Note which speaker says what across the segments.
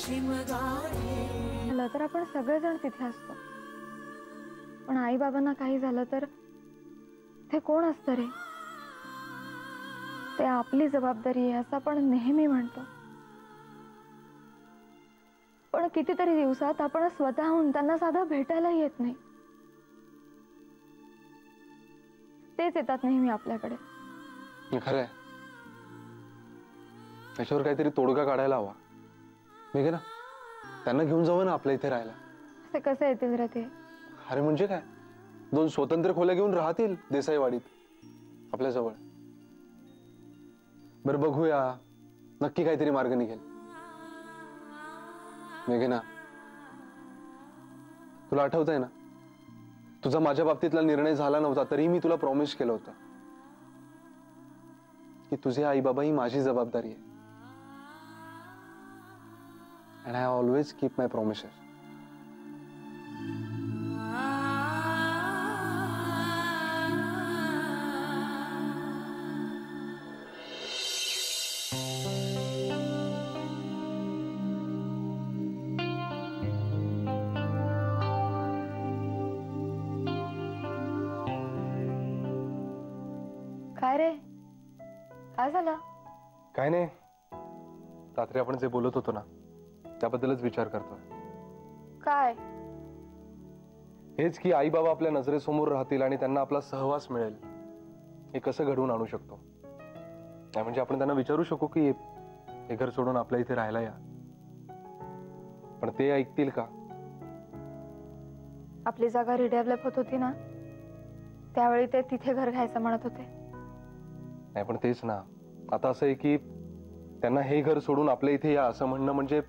Speaker 1: झालं तर आपण सगळेजण तिथे असतो, पण आई बाबांना काही झालं तर ते कोण असतं रे? ते आपली जबाबदारी आहे असं आपण नेहमी म्हणतो, पण कितीतरी दिवसात आपण स्वतःहून त्यांना साधं भेटायला येत नाही. तेच येतात नेहमी आपल्याकडे.
Speaker 2: खरंय, त्याच्यावर काहीतरी तोडगा काढायला हवा. मी ना त्यांना घेऊन जावं ना आपल्या इथे राहायला.
Speaker 1: ते कसं येतील रे ते?
Speaker 2: अरे म्हणजे काय, 2 स्वतंत्र खोल्या घेऊन राहतील देसाईवाडीत आपल्या जवळ. बरं बघूया, नक्की काहीतरी मार्ग निघेल. मेघना, तुला आठवतंय ना, तुझा माझ्या बाबतीतला निर्णय झाला नव्हता तरी मी तुला प्रॉमिस केलं होतं की तुझे आई बाबा ही माझी जबाबदारी आहे. and I always keep my promises.
Speaker 1: काय रे, काय झालं?
Speaker 2: काय नाही, रात्री आपण जे बोलत होतो ना त्याबद्दलच विचार करतोय.
Speaker 1: काय?
Speaker 2: हेच की आई बाबा आपल्या नजरेसमोर राहतील आणि त्यांना आपला सहवास मिळेल, हे कसं घडवून आणू शकतो? नाही म्हणजे आपण त्यांना विचारू शकू की हे घर सोडून आपल्या इथे राहायला या, पण ते ऐकतील का?
Speaker 1: आपली जागा रिडेव्हलप होत होती ना, त्यावेळी ते तिथे घर घ्यायचं म्हणत होते.
Speaker 2: नाही पण तेच ना, आता असं आहे की त्यांना हे घर सोडून आपल्या इथे या असं म्हणणं म्हणजे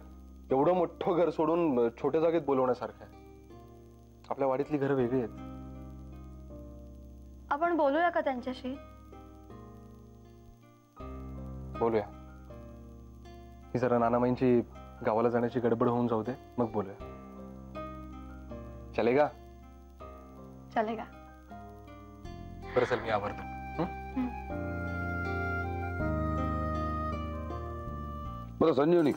Speaker 2: एवढं मोठं घर सोडून छोट्या जागेत बोलवण्यासारखं आहे. आपल्या वाडीतली घरं वेगळी आहेत.
Speaker 1: आपण बोलूया का त्यांच्याशी?
Speaker 2: बोलूया. ही जरा नानामाईंची गावाला जाण्याची गडबड होऊन जाऊ दे, मग बोलूया. चलेगा?
Speaker 1: चलेगा.
Speaker 2: बरं चल, मी आवरतो.
Speaker 3: बरं संजीवनी,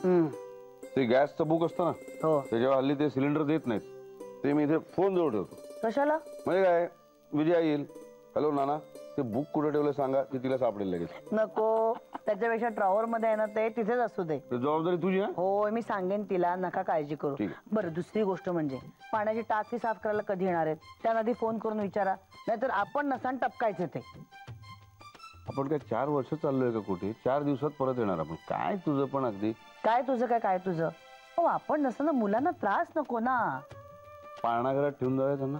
Speaker 3: ते गॅसचं बुक असतं ना, त्याच्यावर हल्ली ते सिलेंडर देत नाहीत. ते मी इथे फोन जवळ ठेवतो.
Speaker 4: कशाला?
Speaker 3: म्हणजे काय, विजया येईल, हॅलो नाना, ते बुक कुठे ठेवलं सांगा, की तिला सापडेल लगेच.
Speaker 4: नको, त्याच्यापेक्षा ड्रॉवर मध्ये आहे ना, ते तिथेच असू दे.
Speaker 3: जबाबदारी तुझी आहे.
Speaker 4: हो, मी सांगेन तिला, नका काळजी करू. बरं, दुसरी गोष्ट म्हणजे पाण्याची टाकी साफ करायला कधी येणार आहेत? त्या आधी फोन करून विचारा, नाहीतर आपण नसान टपकायचे ते.
Speaker 3: आपण काय 4 वर्ष चाललोय का कुठे? 4 दिवसात परत येणार आपण. काय तुझं पण अगदी.
Speaker 4: काय तुझं काय तुझं? हो, आपण नसताना मुलांना त्रास नको ना.
Speaker 3: पाळणाघरात ठेवून जाऊया त्यांना.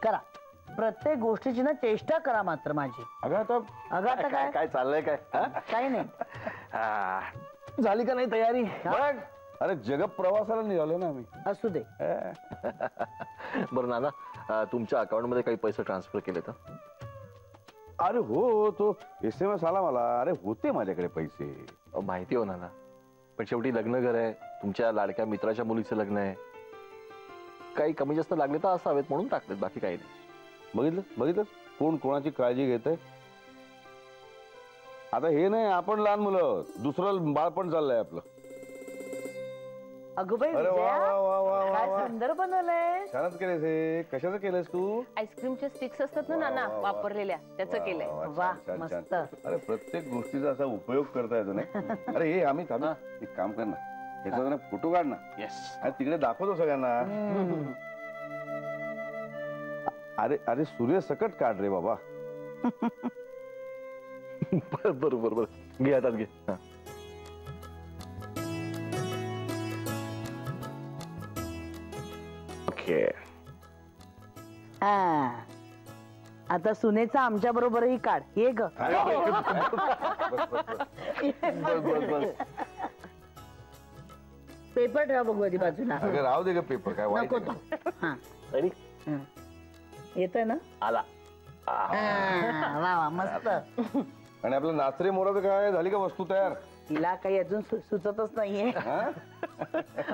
Speaker 4: करा, प्रत्येक गोष्टीची ना चेष्टा करा मात्र माझी.
Speaker 3: अगं आता
Speaker 4: काय
Speaker 3: काय चाललंय काय?
Speaker 4: काही नाही.
Speaker 3: झाली का नाही तयारी? बघ, अरे जग प्रवासाला निघालो ना आम्ही.
Speaker 4: असू दे.
Speaker 5: बरं नाना, तुमच्या अकाउंट मध्ये काही पैसे ट्रान्सफर केले तर?
Speaker 3: अरे हो, तो SMS आला मला. अरे होते माझ्याकडे पैसे.
Speaker 5: माहिती हो नाना, पण शेवटी लग्न घर आहे, तुमच्या लाडक्या मित्राच्या मुलीचं लग्न आहे. काही कमी जास्त लागले तर असावेत म्हणून टाकलेत, बाकी काही नाही.
Speaker 3: बघितलं कोण कोणाची काळजी घेत आहे. आता हे नाही आपण लहान मुलं, दुसरं बाळ पण चाललंय आपलं.
Speaker 4: अगं बाई, काय सुंदर बनवलंय.
Speaker 3: छानच केलेस हे. कशाचं केलंस तू?
Speaker 6: आईस्क्रीमच्या स्टिक्स असतात ना नाना, वापरलेल्या, त्याचं केलंय.
Speaker 4: वा, मस्त.
Speaker 3: अरे प्रत्येक गोष्टीचा असा उपयोग करता येतो नाही. अरे हे आम्ही थांब, एक काम कर ना, ह्याचा जरा फोटो काढ ना. अरे तिकडे दाखवतो सगळ्यांना. अरे अरे सूर्य सकट काढ रे बाबा.
Speaker 5: बरोबर, घे हातात घे. ओके.
Speaker 4: आता सुनेचा आमच्या बरोबरही काढ. ये ग. पेपर ठेवा बघू आधी बाजूला.
Speaker 3: अगं राहू दे ग पेपर, काय वाईट
Speaker 4: नको. येतोय ना?
Speaker 5: आला.
Speaker 4: वा वा, मस्त.
Speaker 3: आणि आपलं नाचरे मोराचं काय झाली का वस्तू तयार?
Speaker 4: तिला काही अजून सुचतच नाहीये.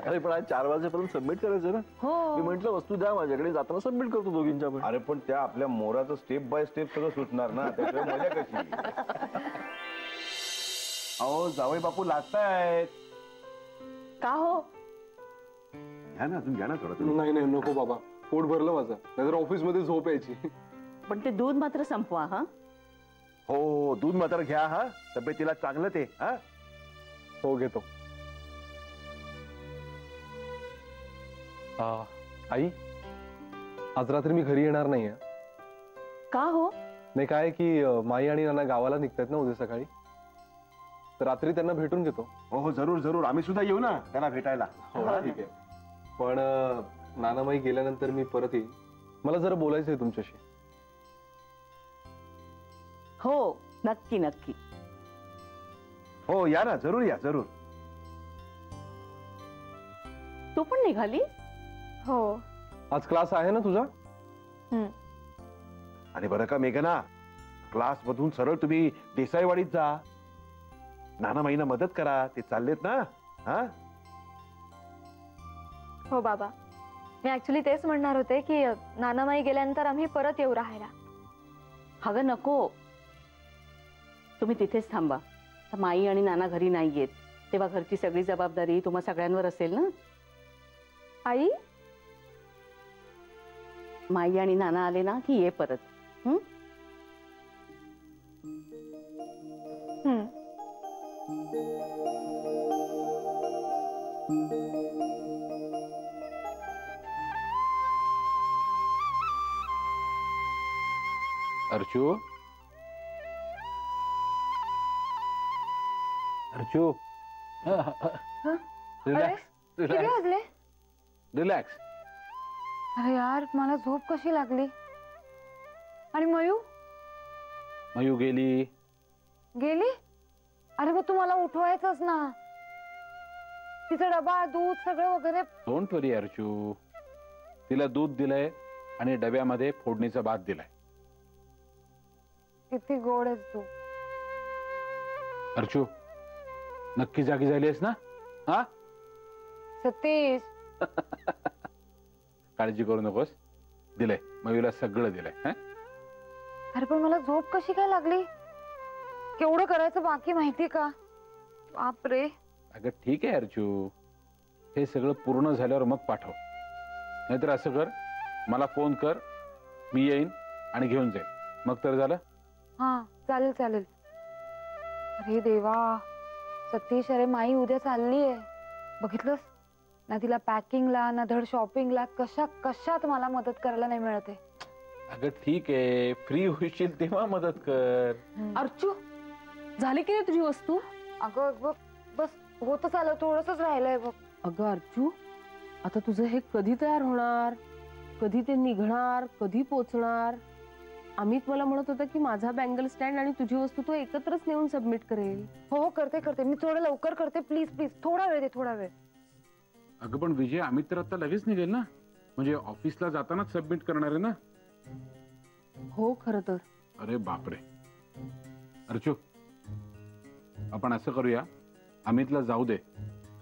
Speaker 5: अरे पण आज 4 वाजेपर्यंत सबमिट करायचं ना. मी म्हंटल वस्तू द्या माझ्याकडे, जाताना सबमिट करतो दोघींच्या पण.
Speaker 3: अरे पण त्या आपल्या मोराचं स्टेप बाय स्टेप सगळं सुटणार ना, त्याच्यामुळे मजा कशी. अहो जावई बापू लागतायत.
Speaker 6: का हो?
Speaker 3: घ्या ना अजून, घ्या ना थोडं तुम्ही.
Speaker 2: नाही नाही नको बाबा, पोट भरलं माझं, नाहीतर ऑफिस मध्ये झोप यायची.
Speaker 4: पण ते दूध मात्र संपवा हा.
Speaker 3: हो दूध मात्र घ्या हा, तब्येतीला चांगलं ते हा.
Speaker 2: हो घेतो. आई, आज रात्री मी घरी येणार नाहीये.
Speaker 6: का हो?
Speaker 2: नाही काय की माई आणि नाना गावाला निघतायत ना उद्या सकाळी, तर रात्री त्यांना भेटून घेतो.
Speaker 3: हो हो जरूर जरूर, आम्ही सुद्धा येऊ ना त्यांना भेटायला.
Speaker 2: हो ठीक आहे. पण नानामाई गेल्यानंतर मी परत येईन. मला जरा बोलायचं आहे तुमच्याशी.
Speaker 4: हो नक्की नक्की.
Speaker 3: हो या ना, जरूर या जरूर.
Speaker 6: तू पण निघाली?
Speaker 1: हो.
Speaker 2: आज क्लास आहे ना तुझा?
Speaker 3: आणि बरं का मेघना, क्लास मधून सरळ तुम्ही देसाईवाडीत जा. नानामाईंना मदत करा, ते चाललेत ना. हा
Speaker 1: हो बाबा, मी ऍक्च्युली तेच म्हणणार होते की नानामाई गेल्यानंतर आम्ही परत येऊ राहायला.
Speaker 6: अगं नको, तुम्ही तिथेच थांबा. आता माई आणि नाना घरी नाही येत, तेव्हा घरची सगळी जबाबदारी तुम्हा सगळ्यांवर असेल ना.
Speaker 1: आई,
Speaker 6: माई आणि नाना आले ना की ये परत.
Speaker 1: हम्म.
Speaker 7: अर्चू, अर्चू, रिलॅक्स
Speaker 1: किती वाजले?
Speaker 7: रिलॅक्स.
Speaker 1: अरे यार, मला झोप कशी लागली. आणि मयू
Speaker 7: मयू गेली.
Speaker 1: गेली? अरे मग तुम्हाला उठवायचंच ना. तिचा डबा, दूध सगळं वगैरे.
Speaker 7: डोंट वरी अर्चू, तिला दूध दिलंय आणि डब्यामध्ये फोडणीचा भात दिलाय.
Speaker 1: किती गोड आहेस तू.
Speaker 7: अर्चू, नक्की जागी झालीस ना? हा
Speaker 1: सतीश,
Speaker 7: काळजी करू नकोस, दिलंय मयूला, सगळं दिलंय. हं?
Speaker 1: अरे पण मला झोप कशी काय लागली. केवढं करायचं बाकी माहिती का. बापरे.
Speaker 7: अगं ठीक आहे अर्चू, हे सगळं पूर्ण झाल्यावर मग पाठव. नाहीतर असं कर, मला फोन कर, मी येईन आणि घेऊन जाईन. मग तर झालं.
Speaker 1: हा चालेल चालेल. अरे देवा सतीश, अरे माई उद्या चालली आहे. बघितलंस ना, तिला पॅकिंगला ना धड शॉपिंगला, कशात मला मदत करायला नाही मिळत आहे.
Speaker 7: अगं ठीक आहे, फ्री होशील तेव्हा मदत कर.
Speaker 6: अर्चू, झाली की नाही तुझी वस्तू?
Speaker 1: अगं बस होतच आलं, थोडंसच राहिलंय बघ.
Speaker 6: अगं अर्चू, आता तुझं हे कधी तयार होणार, कधी ते निघणार, कधी पोचणार? अमित मला म्हणत होता की माझा बँगल स्टँड आणि तुझी वस्तू तो एकत्रच नेऊन सबमिट करेल.
Speaker 1: हो करते, मी थोडं लवकर करते. प्लीज प्लीज थोडा वेळ दे, थोडा वेळ.
Speaker 7: अगं पण विजय, अमित तर आता लगेच निघेल ना, म्हणजे ऑफिसला जातानाच सबमिट करणार आहे ना.
Speaker 6: हो खरं तर.
Speaker 7: अरे बापरे. अर्चू, आपण असं करूया, अमितला जाऊ दे,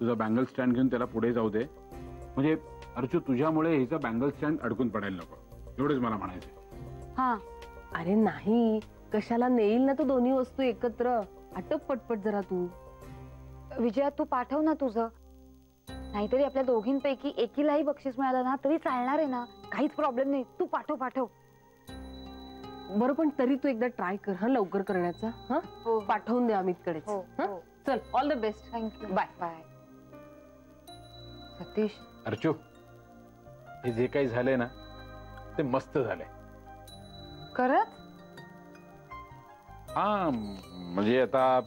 Speaker 7: तुझा बँगल स्टँड घेऊन त्याला पुढे जाऊ दे. म्हणजे अर्चू, तुझ्यामुळे हिचा बँगल स्टँड अडकून पडायला नको, एवढंच मला म्हणायचं.
Speaker 1: हा.
Speaker 6: अरे नाही, कशाला नेईल ना तो दोन्ही वस्तू एकत्र. आटप पटपट जरा तू.
Speaker 1: विजया, तू पाठव ना तुझं. नाहीतरी आपल्या दोघींपैकी एकीलाही बक्षीस मिळालं ना तरी चालणार आहे ना, काहीच प्रॉब्लेम नाही. तू पाठव.
Speaker 6: बरं पण तरी तू एकदा ट्राय कर हा लवकर करण्याचा. हा
Speaker 1: हो.
Speaker 6: पाठवून दे अमितकडे.
Speaker 1: हो.
Speaker 6: चल, all the best.
Speaker 1: Thank you.
Speaker 6: Bye.
Speaker 1: Bye. Satish,
Speaker 7: Archu, हे जे काही झालंय ना ते मस्त झालंय.
Speaker 1: खरंच?
Speaker 7: हा म्हणजे आता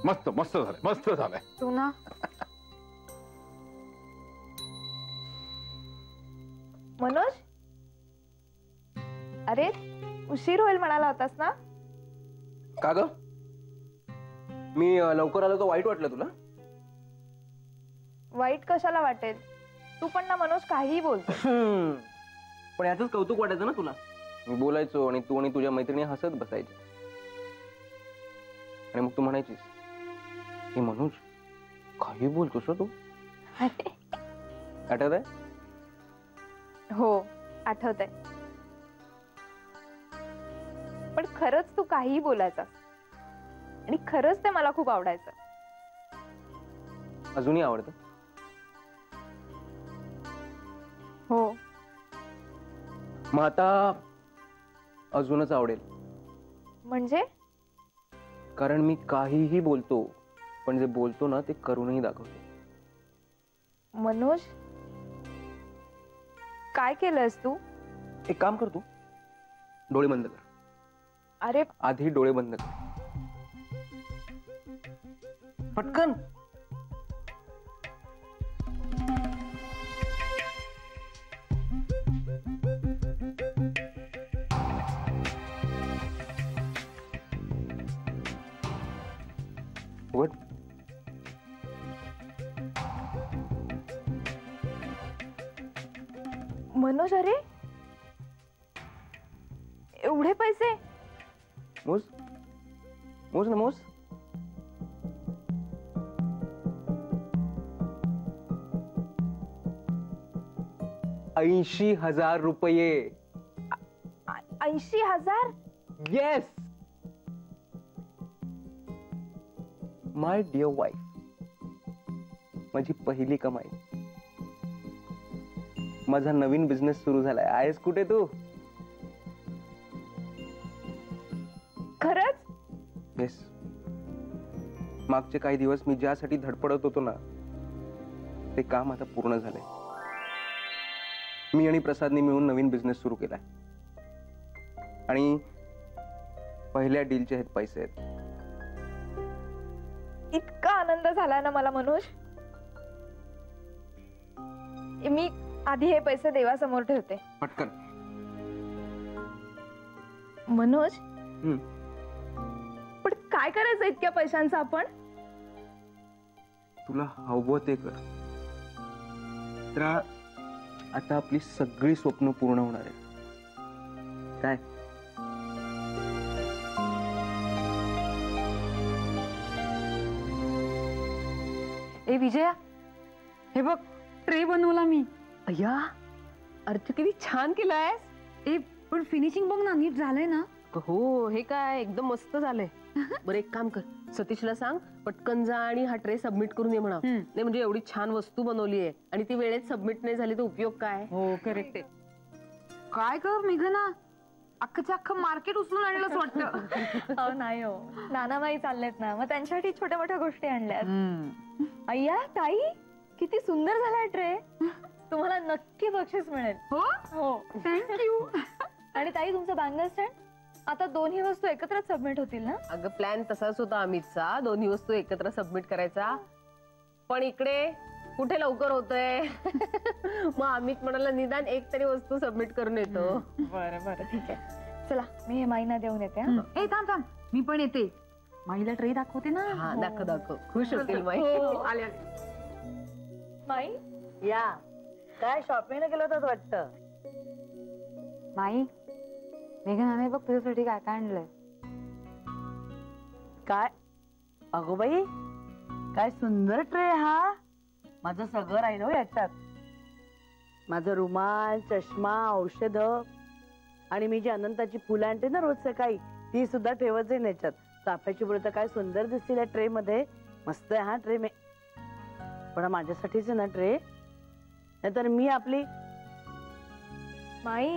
Speaker 7: मस्त झालंय.
Speaker 1: तू ना.
Speaker 8: मनोज, अरे उशीर होईल म्हणाला होतास ना.
Speaker 9: का ग, मी लवकर आलो तर वाईट वाटलं तुला?
Speaker 8: वाईट कशाला वाटेल, तू पण ना मनोज काहीही बोलतो.
Speaker 9: पण याचंच कौतुक वाटायचं ना तुला. मी बोलायचो आणि तू आणि तुझ्या मैत्रिणी हसत बसायचे, आणि मग तू म्हणायचीस की मनोज काही बोलतोस तू. आठवत आहे?
Speaker 8: हो आठवतंय. पण खरंच तू काहीही बोलायचास आणि खरंच ते मला खूप आवडायचं.
Speaker 9: अजूनही आवडतं?
Speaker 8: हो.
Speaker 9: मग आता अजूनच आवडेल,
Speaker 8: म्हणजे
Speaker 9: कारण मी काहीही बोलतो, पण जे बोलतो ना ते करूनही दाखवतो.
Speaker 8: मनोज, काय केलंयस तू?
Speaker 9: एक काम कर, तू डोळे बंद कर.
Speaker 8: अरे
Speaker 9: आधी डोळे बंद कर, पटकन. उघड.
Speaker 8: मनोज, अरे एवढे पैसे?
Speaker 9: मोज मोज ना, मोज. ₹80,000.
Speaker 8: 80,000?
Speaker 9: येस, माय डिअर वाईफ, माझी पहिली कमाई. माझा नवीन बिझनेस सुरू झालाय. आहेस कुठे तू?
Speaker 8: खरंच?
Speaker 9: येस. मागचे काही दिवस मी ज्यासाठी धडपडत होतो ना, ते काम आता पूर्ण झालंय. मी आणि प्रसादने मिळून नवीन बिझनेस सुरू केलाय आणि पहिल्या डीलचे हे पैसे आहेत.
Speaker 8: इतका आनंद झाला ना मला मनोज. मी आधी हे पैसे देवासमोर ठेवते.
Speaker 9: पटकन.
Speaker 8: मनोज, पण काय करायचं इतक्या पैशांचं आपण?
Speaker 9: तुला हवं ते कर. तर आता आपली सगळी स्वप्न पूर्ण होणार आहेत. काय?
Speaker 1: ए विजया, हे बघ ट्रे बनवला मी.
Speaker 6: अय्या, अर्चू किती छान केलाय.
Speaker 1: ए पण फिनिशिंग बघ ना, नीट झालंय ना.
Speaker 6: हो, हे काय एकदम मस्त झालंय. बरं एक काम कर, सतीशला सांग पटकन जा आणि हा ट्रे सबमिट करून ये म्हणा. नाही म्हणजे एवढी छान वस्तू बनवली आहे आणि ती वेळेत सबमिट नाही झाली तर उपयोग काय?
Speaker 1: हो करेक्ट आहे. काय कर मेघना, अख्खच्या अख्खं मार्केट उचलून आणलंच वाटतं.
Speaker 8: हो नाही हो, नानाबाई चाललेत ना, मग त्यांच्यासाठी छोट्या मोठ्या गोष्टी आणल्यात. अय्या ताई, किती सुंदर झालाय ट्रे. तुम्हाला नक्की बक्षीस मिळेल.
Speaker 1: हो
Speaker 8: हो,
Speaker 1: थँक्यू.
Speaker 8: आणि ताई, तुमचं बँगल स्टँड आता दोन्ही वस्तू एकत्रच सबमिट होतील ना?
Speaker 6: अगं प्लॅन तसाच होता अमितचा, दोन्ही वस्तू एकत्र सबमिट करायचा. पण इकडे कुठे लवकर होतंय. मग अमित म्हणाला निदान एक तरी वस्तू सबमिट करून येतो.
Speaker 8: बरं बरं, ठीक आहे. चला, मी हे माईना देऊन येते.
Speaker 1: ए थांब थांब, मी पण येते. माईला ट्रे दाखवते ना.
Speaker 6: हा, दाखव दाखव, खुश होतील माई.
Speaker 1: आले आले.
Speaker 8: माई,
Speaker 4: या काय शॉपिंगला गेलो होतात वाटतं.
Speaker 1: माई, मेघनाने बघ तुझ्यासाठी काय काय आणलंय.
Speaker 4: काय अगो बाई, काय सुंदर ट्रे हा. माझं सगळं राहिलं हो याच्यात. माझं रुमाल, चष्मा, औषध आणि मी जी अनंताची फुलं आणते ना रोज सकाळी, ती सुद्धा ठेवत जाईन याच्यात. चाफ्याची फुलं तर काय सुंदर दिसतील या ट्रे मध्ये. मस्त आहे हा ट्रे. पण माझ्यासाठीच आहे ना ट्रे, नाहीतर मी आपली.
Speaker 8: माई,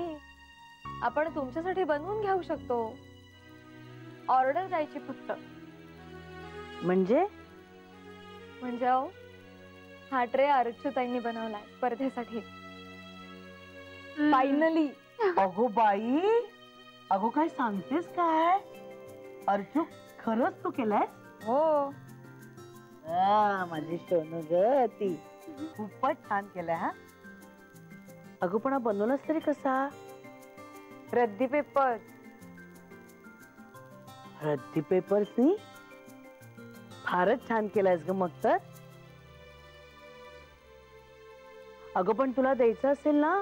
Speaker 8: आपण तुमच्यासाठी बनवून घेऊ शकतो. ऑर्डर द्यायची फक्त.
Speaker 4: म्हणजे
Speaker 8: अहो, हा ट्रे अर्चूताईंनी बनवलाय स्पर्धेसाठी. फायनली.
Speaker 4: अगो बाई, अगो काय सांगतेस काय. अर्चू, खरंच तू केलाय?
Speaker 8: हो.
Speaker 4: माझी सोनू ग, ती खूपच छान केलाय हा. अगो पण हा बनवलास तरी कसा?
Speaker 8: रद्दी पेपर.
Speaker 4: रद्दी पेपर्सनी फारच छान केलायस ग मग तर. अगं पण तुला द्यायचं असेल ना,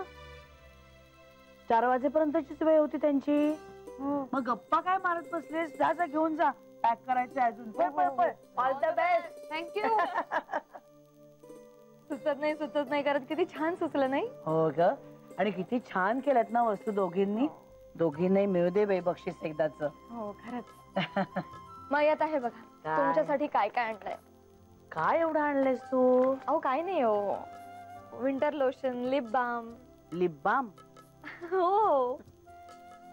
Speaker 4: 4 वाजेपर्यंतचीच वेळ होती त्यांची. मग गप्पा काय मारत बसलेस? जा जा, घेऊन जा. पॅक करायचं अजून.
Speaker 8: All the best. थँक्यू. सुचत नाही करत किती छान सुचलं नाही?
Speaker 4: हो ग, आणि किती छान केल्यात ना वस्तू दोघींनी. दोघींनाही मिळू दे बाई बक्षीस एकदाच.
Speaker 8: हो खरंच. मग आता हे बघा, तुमच्यासाठी काय काय आणलंय.
Speaker 4: काय एवढं आणलंयस तू?
Speaker 8: अहो काय नाही हो, winter lotion, lip balm.
Speaker 4: Lip balm?
Speaker 8: हो,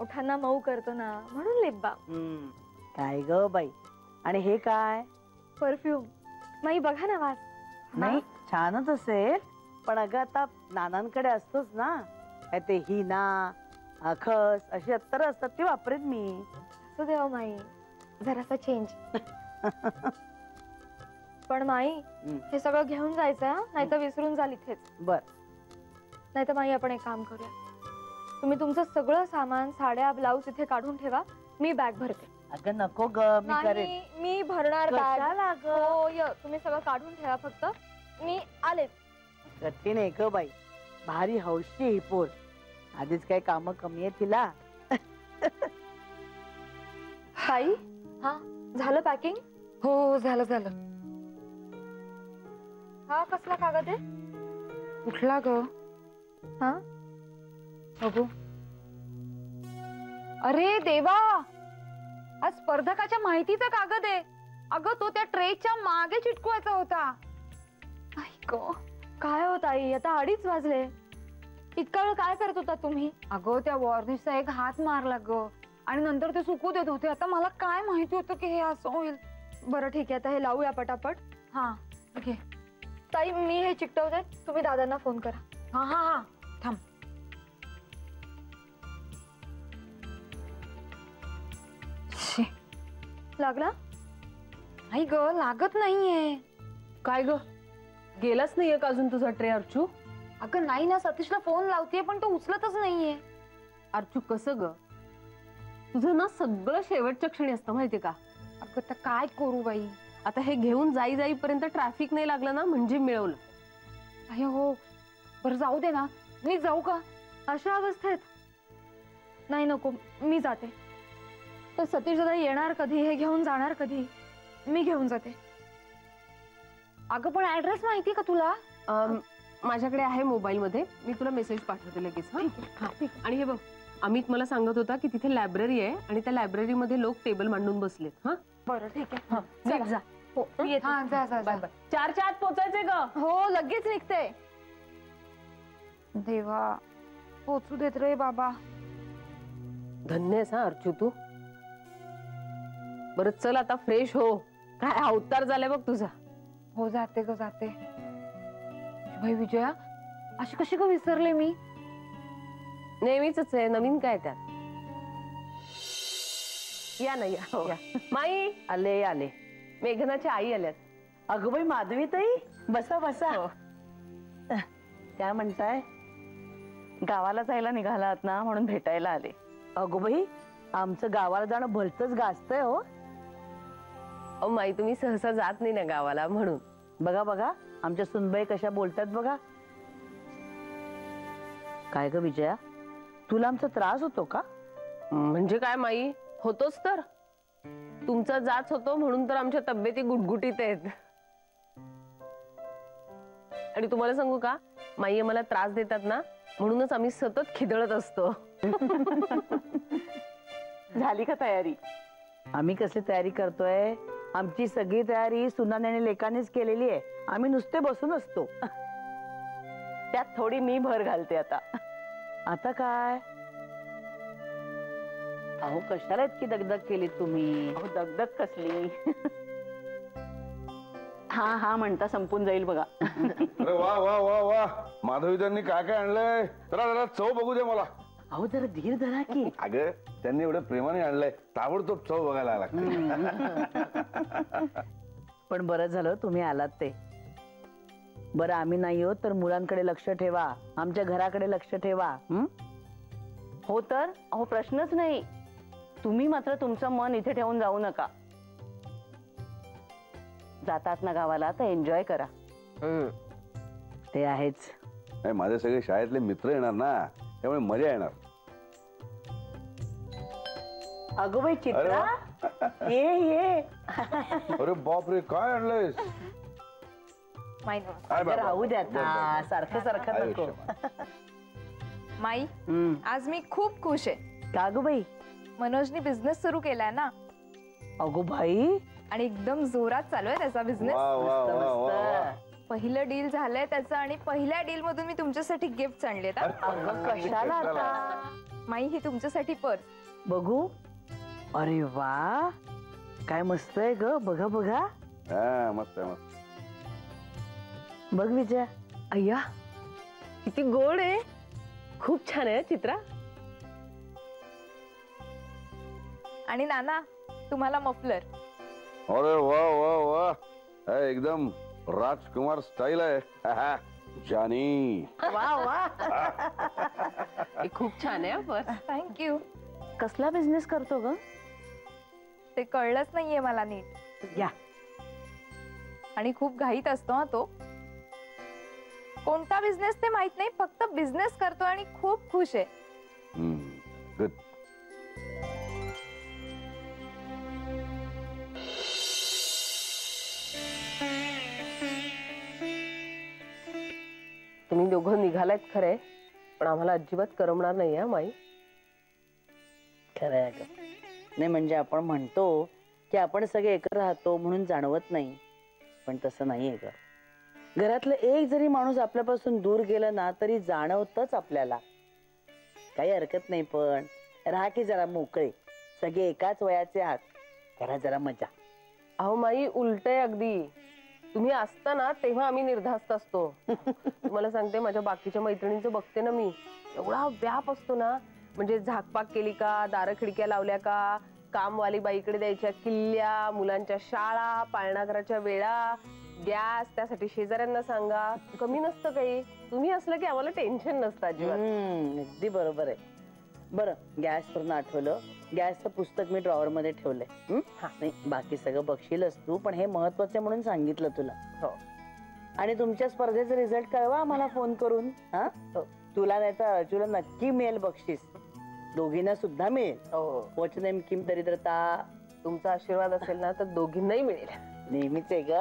Speaker 8: ओठांना मऊ करतो ना म्हणून लिप बाम.
Speaker 4: काय ग बाई, आणि हे काय?
Speaker 8: परफ्यूम. नाही बघा ना वास.
Speaker 4: नाही छानच असेल, पण अगं आता नानांकडे असतोच ना, काय ते हिना, खस अशी अत्तर असतात ती वापरेन मी.
Speaker 8: असू देवा माई, जरासा चेंज. पण माई हे सगळं घेऊन जायचं, नाही तर विसरून जाल इथेच.
Speaker 4: बर.
Speaker 8: नाही तर माई आपण एक काम करूया, तुम्ही तुमचं सगळं सामान, साड्या, ब्लाऊज इथे काढून ठेवा, मी बॅग भरते.
Speaker 4: अगं नको ग, मी करेन.
Speaker 8: नाही, मी भरणार बॅग.
Speaker 4: कशाला ग?
Speaker 8: हो, तुम्ही सगळं काढून ठेवा फक्त, मी आलेच.
Speaker 4: कठीण आहे ग बाई, भारी हौशी ही पोर. आधीच काही काम कमी आहे तिला.
Speaker 8: ताई, हा झालं पॅकिंग?
Speaker 1: हो झालं झालं.
Speaker 8: हा कसला कागद आहे?
Speaker 1: कुठला ग?
Speaker 8: हा
Speaker 1: बघू. अरे देवा, आज स्पर्धकाच्या माहितीचा कागद आहे. अगं तो त्या ट्रेच्या मागे चिटकवायचा होता.
Speaker 8: काय हो ताई, आता 2:30 वाजले. इतका वेळ काय करत होता तुम्ही?
Speaker 1: अगं त्या वॉर्निशचा एक हात मारला ग, आणि नंतर ते सुकू देत होते. आता मला काय माहिती होतं की हे असं होईल.
Speaker 8: बरं ठीक आहे, आता हे लावूया पटापट.
Speaker 1: हा ओके.
Speaker 8: ताई मी हे चिकटवते, तुम्ही दादांना फोन करा.
Speaker 1: हा हा हा थांब.
Speaker 8: लागला?
Speaker 1: नाही ग, लागत नाहीये.
Speaker 6: काय ग, गेलाच नाहीये का अजून तुझा ट्रे अर्चू?
Speaker 1: अगं नाही ना, सतीशला फोन लावतेय पण तो उचलतच नाहीये.
Speaker 6: अर्चू कसं ग, तुझं ना सगळं शेवटच्या क्षणी असतं माहितीये का?
Speaker 1: अगं तर काय करू बाई.
Speaker 6: आता हे घेऊन जाईपर्यंत ट्रॅफिक नाही लागलं ना म्हणजे मिळवलं.
Speaker 1: अरे हो, बरं जाऊ दे ना, मी जाऊ का?
Speaker 8: अशा अवस्थेत नाही, नको, मी जाते. तर सतीश दादा येणार कधी, हे घेऊन जाणार कधी? मी घेऊन जाते.
Speaker 1: अगं पण ऍड्रेस माहिती का तुला?
Speaker 6: माझ्याकडे आहे मोबाईल मध्ये, मी तुला मेसेज पाठवते लगेच. हा. आणि हे बघ, अमित मला सांगत होता की तिथे लायब्ररी आहे आणि त्या लायब्ररी मध्ये लोक टेबल मांडून बसलेत. हा
Speaker 8: बरं ठीक आहे.
Speaker 6: नीट जा.
Speaker 8: हो मी येते.
Speaker 1: हा जा जा जा.
Speaker 6: 4च्या आत पोचायचंय ग.
Speaker 8: हो लगेच निघते.
Speaker 1: देवा, पोचू देत रे बाबा.
Speaker 6: धन्य आहेस हा अर्चू तू. बरं चल आता फ्रेश हो, काय अवतार झालाय बघ तुझा.
Speaker 1: हो जाते ग जाते. भाई विजया, अशी कशी ग विसरले मी?
Speaker 6: नेहमीच आहे, नवीन काय त्यात. या ना या,
Speaker 4: हो.
Speaker 6: या. माई
Speaker 4: आले आले.
Speaker 6: मेघनाच्या आई आल्यात.
Speaker 4: अगं बाई माधवी ताई, बसा बसा.
Speaker 10: काय म्हणताय? गावाला जायला निघालात ना म्हणून भेटायला आले.
Speaker 4: अगो बाई, आमचं गावाला जाणं भलतच गाजतंय हो.
Speaker 6: अहो माई, तुम्ही सहसा जात नाही ना गावाला म्हणून.
Speaker 4: बघा बघा आमच्या सुनबाई कशा बोलतात बघा. काय ग विजया, तुला आमचा त्रास होतो का?
Speaker 6: म्हणजे काय माई, होतोच तर. तुमचा जाच होतो म्हणून तर आमच्या तब्येती गुटगुटीत आहेत. आणि तुम्हाला सांगू का, माई मला त्रास देतात ना म्हणूनच आम्ही सतत खिदळत असतो.
Speaker 10: झाली का तयारी?
Speaker 4: आम्ही कसली तयारी करतोय? आमची सगळी तयारी सुनाने आणि लेकानेच केलेली आहे. आम्ही नुसते बसून असतो.
Speaker 10: त्यात थोडी मी भर घालते आता.
Speaker 4: आता काय? अहो कशाला इतकी दगदग केली तुम्ही?
Speaker 10: अहो दगदग कसली? हा हा म्हणता संपून जाईल बघा.
Speaker 3: अरे वा वा वा वा, माधवी त्यांनी काय काय आणलंय, जरा जरा चव बघू दे मला.
Speaker 4: अहो जरा धीर धरा की.
Speaker 3: अगं त्यांनी एवढं प्रेमाने आणलंय, ताबडतोब चव बघायला लागते.
Speaker 4: पण बरं झालं तुम्ही आलात ते. बरं आम्ही नाही होत तर मुलांकडे लक्ष ठेवा, आमच्या घराकडे लक्ष ठेवा.
Speaker 10: हो तर, अहो प्रश्नच नाही. तुम्ही मात्र तुमचं मन इथे ठेवून जाऊ नका. जातात ना गावाला तर एन्जॉय करा.
Speaker 4: ते आहेच.
Speaker 3: माझे सगळे शाळेतले मित्र येणार ना, त्यामुळे मजा येणार.
Speaker 4: अगो बाई चित्रा, ये ये.
Speaker 3: अरे बाप रे, काय आणलंय?
Speaker 4: राहू द्या आता, सारखं सारखं नको.
Speaker 8: माई, आज मी खूप खुश आहे.
Speaker 4: का गो बाई?
Speaker 8: मनोजनी बिझनेस सुरू केलाय ना.
Speaker 4: अगो बाई,
Speaker 8: आणि एकदम जोरात चालू आहे त्याचा बिझनेस.
Speaker 3: वा वा वा वा वा.
Speaker 8: पहिलं डील झालंय त्याचं आणि पहिल्या डील मधून मी तुमच्यासाठी गिफ्ट आणलेत.
Speaker 4: अगं कशाला आता?
Speaker 8: माई ही तुमच्यासाठी पर्स.
Speaker 4: बघू. अरे वा, काय मस्त आहे ग. बघा बघा.
Speaker 3: हा, मस्त आहे मस्त.
Speaker 4: बघ विजया.
Speaker 6: अय्या किती गोड आहे. खूप छान आहे चित्रा.
Speaker 8: आणि नाना तुम्हाला मफलर.
Speaker 3: अरे वा वा वा, हे एकदम राजकुमार स्टाईल आहे. जानी.
Speaker 4: वा वा.
Speaker 6: हे खूप छान आहे पर्स.
Speaker 8: थँक्यू.
Speaker 4: कसला बिझनेस करतो ग?
Speaker 8: ते कळलंच नाहीये मला नीट.
Speaker 4: या.
Speaker 8: आणि खूप घाईत असतो हा तो. कोणता बिझनेस ते माहित नाही, फक्त बिझनेस करतो आणि खूप खुश आहे.
Speaker 3: गुड.
Speaker 6: तुम्ही दोघं निघालायत खरे, पण आम्हाला अजिबात करमणार नाही हा माई.
Speaker 4: खरं आहे ग. नाही म्हणजे आपण म्हणतो की आपण सगळे एकत्र राहतो म्हणून जाणवत नाही, पण तसं नाहीये ग. घरातलं एक जरी माणूस आपल्यापासून दूर गेलं ना तरी जाणवतच आपल्याला. काही हरकत नाही, पण राहा की जरा मोकळे. सगळे एकाच वयाचे आहात, करा जरा मजा.
Speaker 6: अहो माई उलट आहे अगदी. तुम्ही असताना तेव्हा आम्ही निर्धास्त असतो. तुम्हाला सांगते, माझ्या बाकीच्या मैत्रिणींचं बघते ना मी, एवढा व्याप असतो ना. म्हणजे झाकपाक केली का, दार खिडक्या लावल्या का, कामवाली बाईकडे द्यायच्या किल्ल्या, मुलांच्या शाळा, पाळणाघराच्या वेळा, गॅस, त्यासाठी शेजाऱ्यांना सांगा. कमी नसतं काही. तुम्ही असलं की आम्हाला टेन्शन नसतं अजिबात.
Speaker 4: अगदी बरोबर आहे. बरं, गॅस वरून आठवलं, गॅसचं पुस्तक मी ड्रॉवर मध्ये ठेवलंय. नाही बाकी सगळं बघशीलच तू, पण हे महत्वाचं म्हणून सांगितलं तुला.
Speaker 6: हो.
Speaker 4: आणि तुमच्या स्पर्धेचा रिझल्ट कळवा आम्हाला फोन करून. हा, तुला नाही तर अर्जुला नक्की मिळेल बक्षीस. दोघींना सुद्धा मिळेल. वचनेम किम दरिद्रता.
Speaker 6: तुमचा आशीर्वाद असेल ना तर दोघींनाही मिळेल.
Speaker 4: नेहमीच आहे ग.